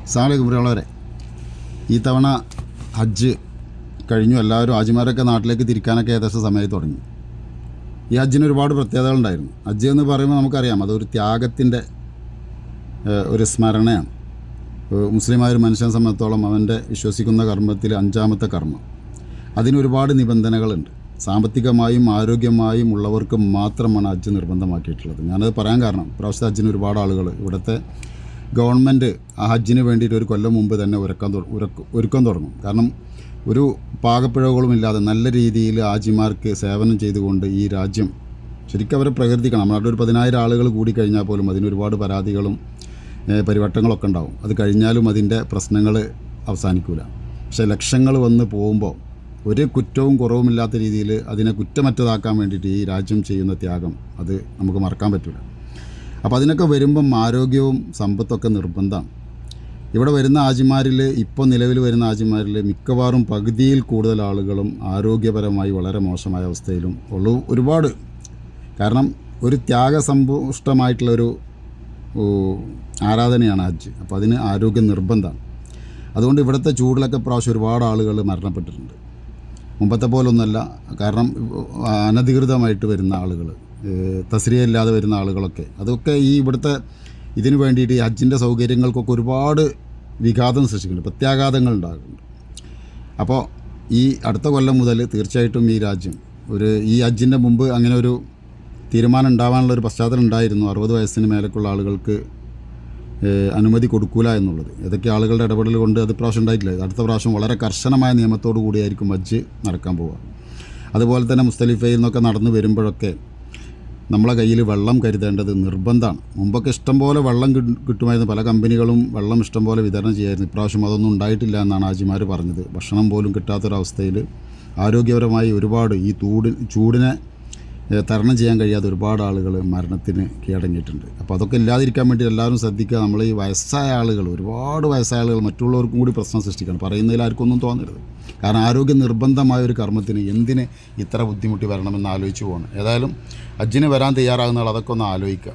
അസ്സലാമു അലൈക്കും. ഈ തവണ ഹജ്ജ് കഴിഞ്ഞു. എല്ലാവരും ഹാജിമാരൊക്കെ നാട്ടിലേക്ക് തിരിക്കാനൊക്കെ ഏകദേശം സമയത്ത് തുടങ്ങി. ഈ ഹജ്ജിന് ഒരുപാട് പ്രത്യേകതകളുണ്ടായിരുന്നു. ഹജ്ജ് എന്ന് പറയുമ്പോൾ നമുക്കറിയാം, അതൊരു ത്യാഗത്തിൻ്റെ ഒരു സ്മരണയാണ്. മുസ്ലിമായ ഒരു മനുഷ്യനെ സംബന്ധിച്ചോളം അവൻ്റെ വിശ്വസിക്കുന്ന കർമ്മത്തിൽ 5-ാമത്തെ കർമ്മം. അതിനൊരുപാട് നിബന്ധനകളുണ്ട്. സാമ്പത്തികമായും ആരോഗ്യമായും ഉള്ളവർക്ക് മാത്രമാണ് ഹജ്ജ് നിർബന്ധമാക്കിയിട്ടുള്ളത്. ഞാനത് പറയാൻ കാരണം, പ്രാവശ്യത്തെ ഹജ്ജിന് ഒരുപാട് ആളുകൾ ഇവിടുത്തെ ഗവൺമെൻറ് ആ ഹജ്ജിന് വേണ്ടിയിട്ട് ഒരു കൊല്ലം മുമ്പ് തന്നെ ഒരുക്കം തുടങ്ങും. കാരണം ഒരു പാകപ്പിഴവുകളുമില്ലാതെ നല്ല രീതിയിൽ ഹാജിമാർക്ക് സേവനം ചെയ്തുകൊണ്ട് ഈ രാജ്യം ശരിക്കും അവരെ പ്രകീർത്തിക്കണം. നമ്മുടെ ഒരു 10,000 ആളുകൾ കൂടി കഴിഞ്ഞാൽ പോലും അതിനൊരുപാട് പരാതികളും പരിവട്ടങ്ങളൊക്കെ ഉണ്ടാവും. അത് കഴിഞ്ഞാലും അതിൻ്റെ പ്രശ്നങ്ങൾ അവസാനിക്കില്ല. പക്ഷേ ലക്ഷങ്ങൾ വന്ന് പോകുമ്പോൾ ഒരു കുറ്റവും കുറവുമില്ലാത്ത രീതിയിൽ അതിനെ കുറ്റമറ്റതാക്കാൻ വേണ്ടിയിട്ട് ഈ രാജ്യം ചെയ്യുന്ന ത്യാഗം അത് നമുക്ക് മറക്കാൻ പറ്റില്ല. അപ്പോൾ അതിനൊക്കെ വരുമ്പം ആരോഗ്യവും സമ്പത്തൊക്കെ നിർബന്ധമാണ്. ഇവിടെ വരുന്ന ഹാജിമാരിൽ, ഇപ്പോൾ നിലവിൽ വരുന്ന ഹാജിമാരിൽ മിക്കവാറും പകുതിയിൽ കൂടുതൽ ആളുകളും ആരോഗ്യപരമായി വളരെ മോശമായ അവസ്ഥയിലും ഉള്ളൂ. ഒരുപാട് കാരണം ഒരു ത്യാഗസമ്പുഷ്ടമായിട്ടുള്ളൊരു ആരാധനയാണ് ഹജ്ജ്. അപ്പോൾ അതിന് ആരോഗ്യം നിർബന്ധമാണ്. അതുകൊണ്ട് ഇവിടുത്തെ ചൂടിലൊക്കെ പ്രാവശ്യം ഒരുപാട് ആളുകൾ മരണപ്പെട്ടിട്ടുണ്ട്. മുമ്പത്തെ പോലൊന്നുമല്ല. കാരണം അനധികൃതമായിട്ട് വരുന്ന ആളുകൾ, തസ്രിയ ഇല്ലാതെ വരുന്ന ആളുകളൊക്കെ, അതൊക്കെ ഈ ഇവിടുത്തെ ഇതിനു വേണ്ടിയിട്ട് ഈ ഹജ്ജിൻ്റെ സൗകര്യങ്ങൾക്കൊക്കെ ഒരുപാട് വിഘാതം സൃഷ്ടിക്കുന്നുണ്ട്, പ്രത്യാഘാതങ്ങൾ ഉണ്ടാകുന്നുണ്ട്. അപ്പോൾ ഈ അടുത്ത കൊല്ലം മുതൽ തീർച്ചയായിട്ടും ഈ രാജ്യം ഈ ഹജ്ജിൻ്റെ മുമ്പ് അങ്ങനെ ഒരു തീരുമാനം ഉണ്ടാവാനുള്ളൊരു പശ്ചാത്തലം ഉണ്ടായിരുന്നു. 60 വയസ്സിന് മേലേക്കുള്ള ആളുകൾക്ക് അനുമതി കൊടുക്കൂല എന്നുള്ളത്. ഏതൊക്കെ ആളുകളുടെ ഇടപെടൽ കൊണ്ട് അത് പ്രാവശ്യം ഉണ്ടായിട്ടില്ല. അടുത്ത പ്രാവശ്യം വളരെ കർശനമായ നിയമത്തോടു കൂടിയായിരിക്കും ഹജ്ജ് നടക്കാൻ പോവുക. അതുപോലെ തന്നെ മുസ്തലിഫയിൽ നിന്നൊക്കെ നടന്നു വരുമ്പോഴൊക്കെ നമ്മളെ കയ്യിൽ വെള്ളം കരുതേണ്ടത് നിർബന്ധമാണ്. മുമ്പൊക്കെ ഇഷ്ടംപോലെ വെള്ളം കിട്ടുമായിരുന്നു. പല കമ്പനികളും വെള്ളം ഇഷ്ടംപോലെ വിതരണം ചെയ്യായിരുന്നു. ഇപ്രാവശ്യം അതൊന്നും ഉണ്ടായിട്ടില്ല എന്നാണ് ഹാജിമാർ പറഞ്ഞത്. ഭക്ഷണം പോലും കിട്ടാത്തൊരവസ്ഥയിൽ ആരോഗ്യപരമായി ഒരുപാട് ഈ ചൂടിനെ തരണം ചെയ്യാൻ കഴിയാതെ ഒരുപാട് ആളുകൾ മരണത്തിന് കീഴടങ്ങിയിട്ടുണ്ട്. അപ്പോൾ അതൊക്കെ ഇല്ലാതിരിക്കാൻ വേണ്ടി എല്ലാവരും ശ്രദ്ധിക്കുക. നമ്മൾ ഈ വയസ്സായ ആളുകൾ, ഒരുപാട് വയസ്സായ ആളുകൾ മറ്റുള്ളവർക്കും കൂടി പ്രശ്നം സൃഷ്ടിക്കണം. പറയുന്നതിൽ ആർക്കും ഒന്നും തോന്നരുത്. കാരണം ആരോഗ്യ നിർബന്ധമായ ഒരു കർമ്മത്തിന് എന്തിന് ഇത്ര ബുദ്ധിമുട്ടി വരണമെന്ന് ആലോചിച്ച് പോകണം. ഏതായാലും ഹജ്ജിന് വരാൻ തയ്യാറാകുന്ന ആൾ അതൊക്കെ ഒന്ന് ആലോചിക്കുക.